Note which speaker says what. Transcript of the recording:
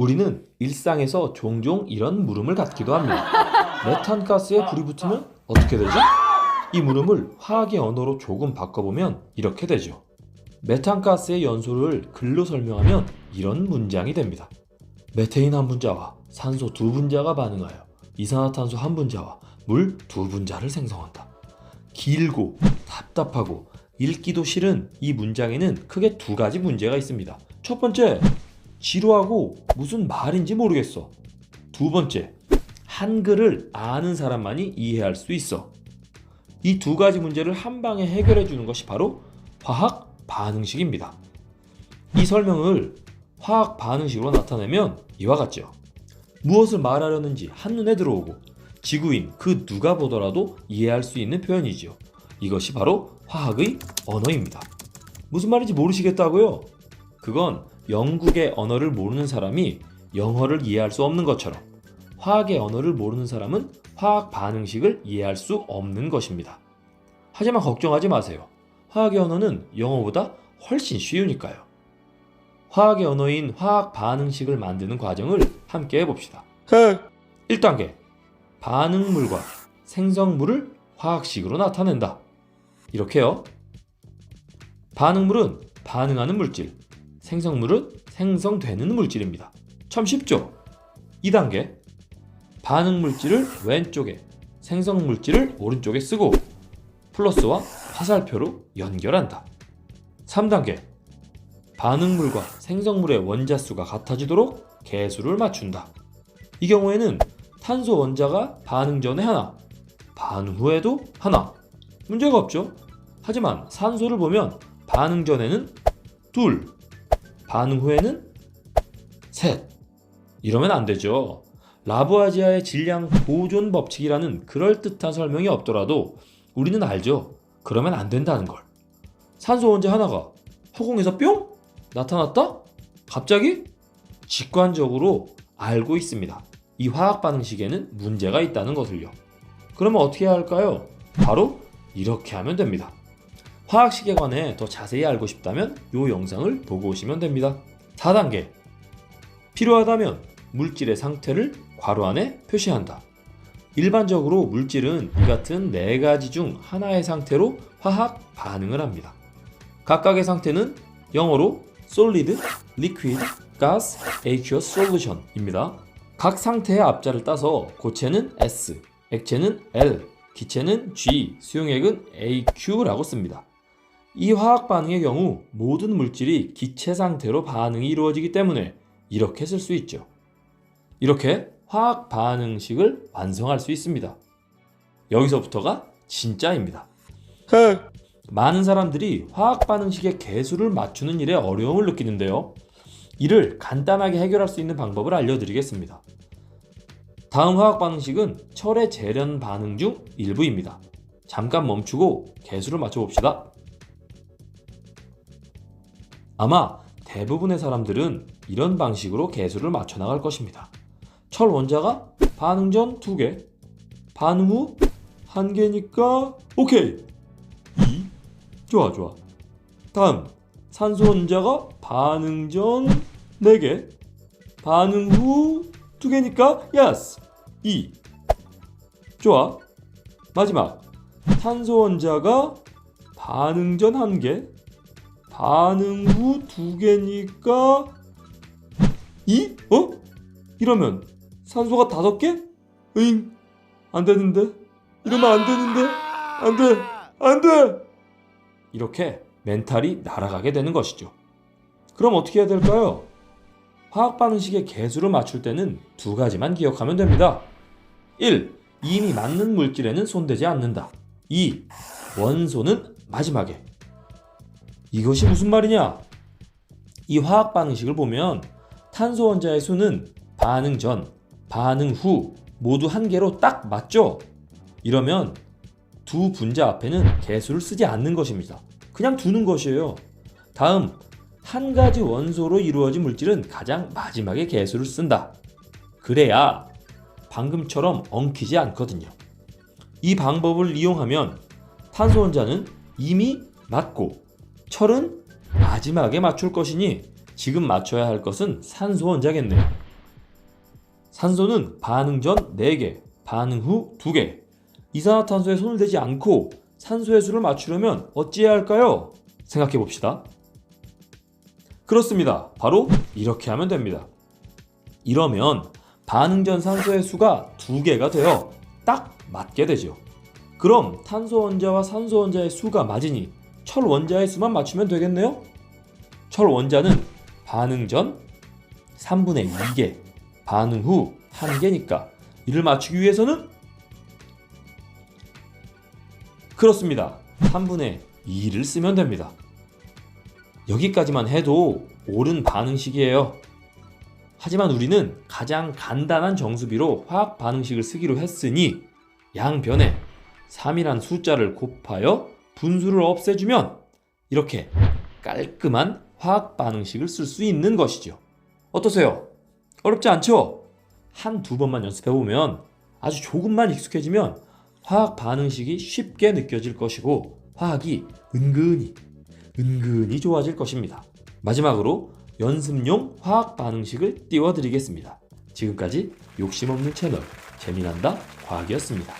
Speaker 1: 우리는 일상에서 종종 이런 물음을 갖기도 합니다. 메탄가스에 불이 붙으면 어떻게 되죠? 이 물음을 화학의 언어로 조금 바꿔보면 이렇게 되죠. 메탄가스의 연소를 글로 설명하면 이런 문장이 됩니다. 메테인 한 분자와 산소 두 분자가 반응하여 이산화탄소 한 분자와 물 두 분자를 생성한다. 길고 답답하고 읽기도 싫은 이 문장에는 크게 두 가지 문제가 있습니다. 첫 번째, 지루하고 무슨 말인지 모르겠어. 두 번째, 한글을 아는 사람만이 이해할 수 있어. 이 두 가지 문제를 한 방에 해결해 주는 것이 바로 화학 반응식입니다. 이 설명을 화학 반응식으로 나타내면 이와 같죠. 무엇을 말하려는지 한눈에 들어오고 지구인 그 누가 보더라도 이해할 수 있는 표현이지요. 이것이 바로 화학의 언어입니다. 무슨 말인지 모르시겠다고요? 그건 영국의 언어를 모르는 사람이 영어를 이해할 수 없는 것처럼 화학의 언어를 모르는 사람은 화학 반응식을 이해할 수 없는 것입니다. 하지만 걱정하지 마세요. 화학의 언어는 영어보다 훨씬 쉬우니까요. 화학의 언어인 화학 반응식을 만드는 과정을 함께 해봅시다. 1단계, 반응물과 생성물을 화학식으로 나타낸다. 이렇게요. 반응물은 반응하는 물질, 생성물은 생성되는 물질입니다. 참 쉽죠? 2단계, 반응물질을 왼쪽에, 생성물질을 오른쪽에 쓰고 플러스와 화살표로 연결한다. 3단계, 반응물과 생성물의 원자수가 같아지도록 계수를 맞춘다. 이 경우에는 탄소 원자가 반응 전에 하나, 반응 후에도 하나, 문제가 없죠? 하지만 산소를 보면 반응 전에는 둘, 반응 후에는 셋. 이러면 안 되죠. 라부아지아의 질량 보존 법칙이라는 그럴듯한 설명이 없더라도 우리는 알죠. 그러면 안 된다는 걸. 산소 원자 하나가 허공에서 뿅 나타났다? 갑자기? 직관적으로 알고 있습니다. 이 화학 반응식에는 문제가 있다는 것을요. 그러면 어떻게 해야 할까요? 바로 이렇게 하면 됩니다. 화학식에 관해 더 자세히 알고 싶다면 이 영상을 보고 오시면 됩니다. 4단계, 필요하다면 물질의 상태를 괄호 안에 표시한다. 일반적으로 물질은 이 같은 네 가지 중 하나의 상태로 화학 반응을 합니다. 각각의 상태는 영어로 solid, liquid, gas, aqueous solution입니다. 각 상태의 앞자를 따서 고체는 S, 액체는 L, 기체는 G, 수용액은 AQ라고 씁니다. 이 화학 반응의 경우 모든 물질이 기체 상태로 반응이 이루어지기 때문에 이렇게 쓸 수 있죠. 이렇게 화학 반응식을 완성할 수 있습니다. 여기서부터가 진짜입니다. 많은 사람들이 화학 반응식의 계수를 맞추는 일에 어려움을 느끼는데요. 이를 간단하게 해결할 수 있는 방법을 알려드리겠습니다. 다음 화학 반응식은 철의 재련 반응 중 일부입니다. 잠깐 멈추고 계수를 맞춰봅시다. 아마 대부분의 사람들은 이런 방식으로 계수를 맞춰 나갈 것입니다. 철 원자가 반응 전 2개, 반응 후 1개니까 오케이! 2, 좋아. 다음, 산소 원자가 반응 전 4개, 반응 후 2개니까 yes! 2, 좋아. 마지막, 탄소 원자가 반응 전 1개, 반응 후 2개니까 2? 이러면 산소가 5개? 으잉, 안 되는데? 이러면 안 되는데? 안 돼! 이렇게 멘탈이 날아가게 되는 것이죠. 그럼 어떻게 해야 될까요? 화학 반응식의 계수를 맞출 때는 두 가지만 기억하면 됩니다. 1. 이미 맞는 물질에는 손대지 않는다. 2. 원소는 마지막에. 이것이 무슨 말이냐? 이 화학 반응식을 보면 탄소 원자의 수는 반응 전, 반응 후 모두 1개로 딱 맞죠? 이러면 두 분자 앞에는 계수를 쓰지 않는 것입니다. 그냥 두는 것이에요. 다음, 한 가지 원소로 이루어진 물질은 가장 마지막에 계수를 쓴다. 그래야 방금처럼 엉키지 않거든요. 이 방법을 이용하면 탄소 원자는 이미 맞고 철은 마지막에 맞출 것이니 지금 맞춰야 할 것은 산소 원자겠네요. 산소는 반응 전 4개, 반응 후 2개. 이산화탄소에 손을 대지 않고 산소의 수를 맞추려면 어찌해야 할까요? 생각해 봅시다. 그렇습니다. 바로 이렇게 하면 됩니다. 이러면 반응 전 산소의 수가 2개가 되어 딱 맞게 되죠. 그럼 탄소 원자와 산소 원자의 수가 맞으니 철 원자의 수만 맞추면 되겠네요? 철 원자는 반응 전 3분의 2개, 반응 후 1개니까 이를 맞추기 위해서는 그렇습니다. 3분의 2를 쓰면 됩니다. 여기까지만 해도 옳은 반응식이에요. 하지만 우리는 가장 간단한 정수비로 화학 반응식을 쓰기로 했으니 양변에 3이란 숫자를 곱하여 분수를 없애주면 이렇게 깔끔한 화학 반응식을 쓸 수 있는 것이죠. 어떠세요? 어렵지 않죠? 한두 번만 연습해보면 아주 조금만 익숙해지면 화학 반응식이 쉽게 느껴질 것이고 화학이 은근히 좋아질 것입니다. 마지막으로 연습용 화학 반응식을 띄워드리겠습니다. 지금까지 욕심없는 채널 재미난다 과학이었습니다.